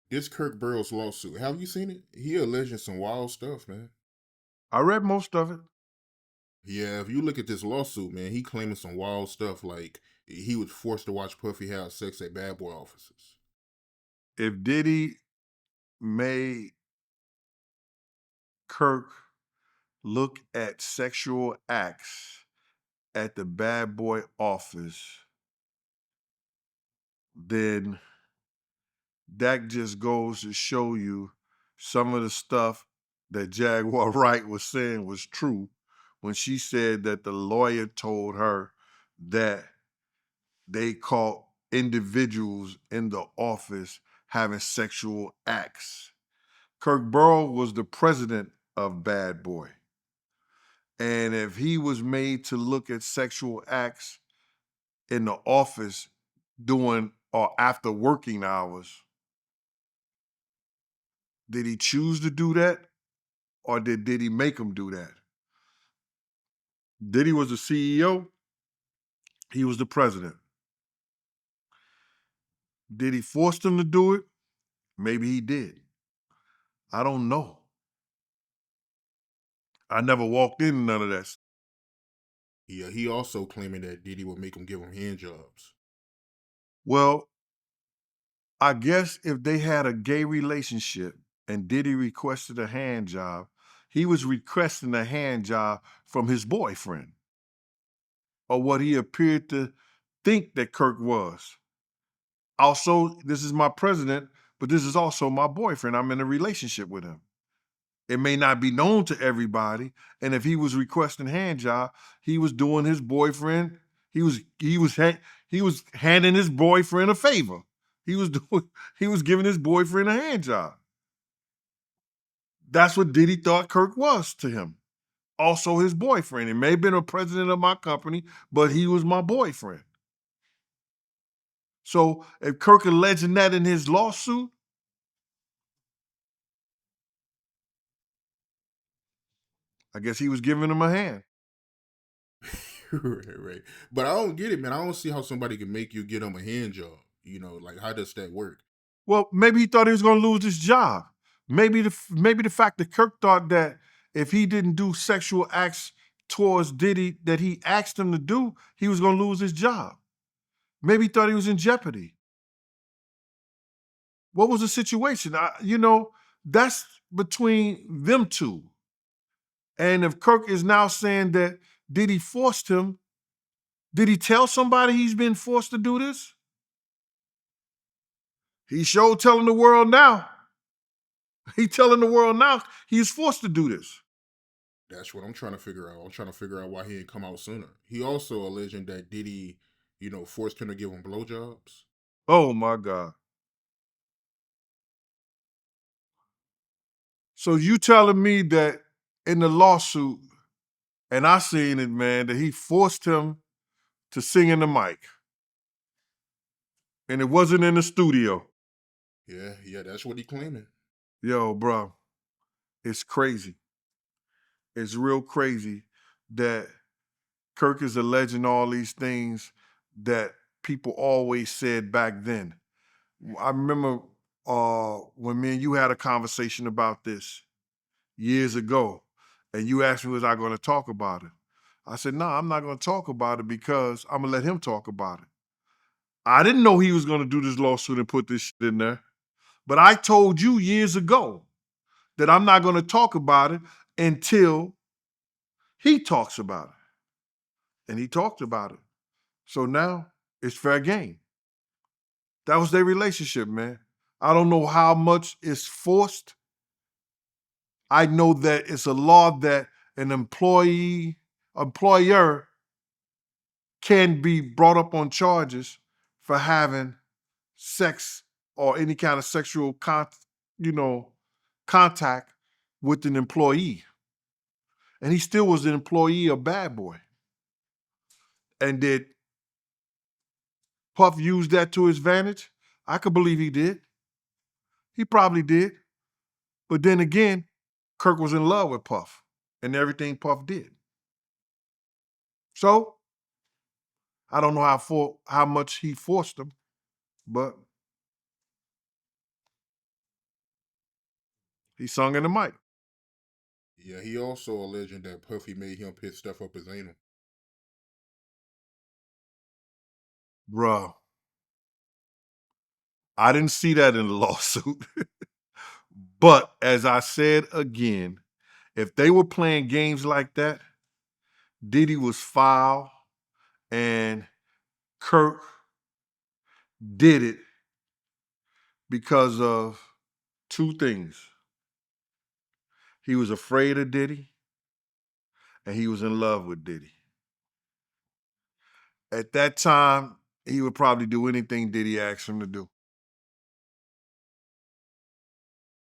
This Kirk Burrowes lawsuit. Have you seen it? He alleging some wild stuff, man. I read most of it. Yeah, if you look at this lawsuit, man, he claiming some wild stuff like he was forced to watch Puffy have sex at bad boy offices. If Diddy made Kirk look at sexual acts at the bad boy office, then that just goes to show you some of the stuff that Jaguar Wright was saying was true when she said that the lawyer told her that they caught individuals in the office having sexual acts. Kirk Burrow was the president of Bad Boy. And if he was made to look at sexual acts in the office during or after working hours, did he choose to do that or did he make him do that? Diddy was the CEO, he was the president. Did he force them to do it? Maybe he did. I don't know. I never walked in none of that. Yeah, he also claiming that Diddy would make him give him hand jobs. Well, I guess if they had a gay relationship and Diddy requested a hand job, he was requesting a hand job from his boyfriend or what he appeared to think that Kirk was. Also, this is my president, but this is also my boyfriend. I'm in a relationship with him. It may not be known to everybody, and if he was requesting hand job, he was doing his boyfriend. He was handing his boyfriend a favor. He was doing he was giving his boyfriend a hand job. That's what Diddy thought Kirk was to him. Also his boyfriend. He may have been a president of my company, but he was my boyfriend. So if Kirk alleging that in his lawsuit, I guess he was giving him a hand. right, right. But I don't get it, man. I don't see how somebody can make you get him a hand job. Like how does that work? Well, maybe he thought he was going to lose his job. Maybe the fact that Kirk thought that if he didn't do sexual acts towards Diddy that he asked him to do, he was going to lose his job. Maybe he thought he was in jeopardy. What was the situation? That's between them two. And if Kirk is now saying that Diddy forced him, did he tell somebody he's been forced to do this? He's sure telling the world now. He's telling the world now he's forced to do this. That's what I'm trying to figure out. I'm trying to figure out why he didn't come out sooner. He also alleging that Diddy, forced him to give him blowjobs. Oh my God. So you telling me that in the lawsuit, and I seen it, man, that he forced him to sing in the mic. And it wasn't in the studio. Yeah, yeah, that's what he claiming. Yo, bro, it's crazy. It's real crazy that Kirk is alleging all these things that people always said back then. I remember when me and you had a conversation about this years ago, and you asked me, was I going to talk about it? I said, no, I'm not going to talk about it because I'm going to let him talk about it. I didn't know he was going to do this lawsuit and put this shit in there. But I told you years ago that I'm not going to talk about it until he talks about it. And he talked about it. So now it's fair game. That was their relationship, man. I don't know how much is forced. I know that it's a law that an employer can be brought up on charges for having sex or any kind of sexual you know, contact with an employee. And he still was an employee of Bad Boy. And did Puff use that to his advantage? I could believe he did. He probably did. But then again, Kirk was in love with Puff and everything Puff did. So I don't know how much he forced him, but He sung in the mic. Yeah, he also alleging that Puffy made him put stuff up his anal. Bruh, I didn't see that in the lawsuit. But as I said again, if they were playing games like that, Diddy was foul and Kirk did it because of two things. He was afraid of Diddy and he was in love with Diddy. At that time, he would probably do anything Diddy asked him to do.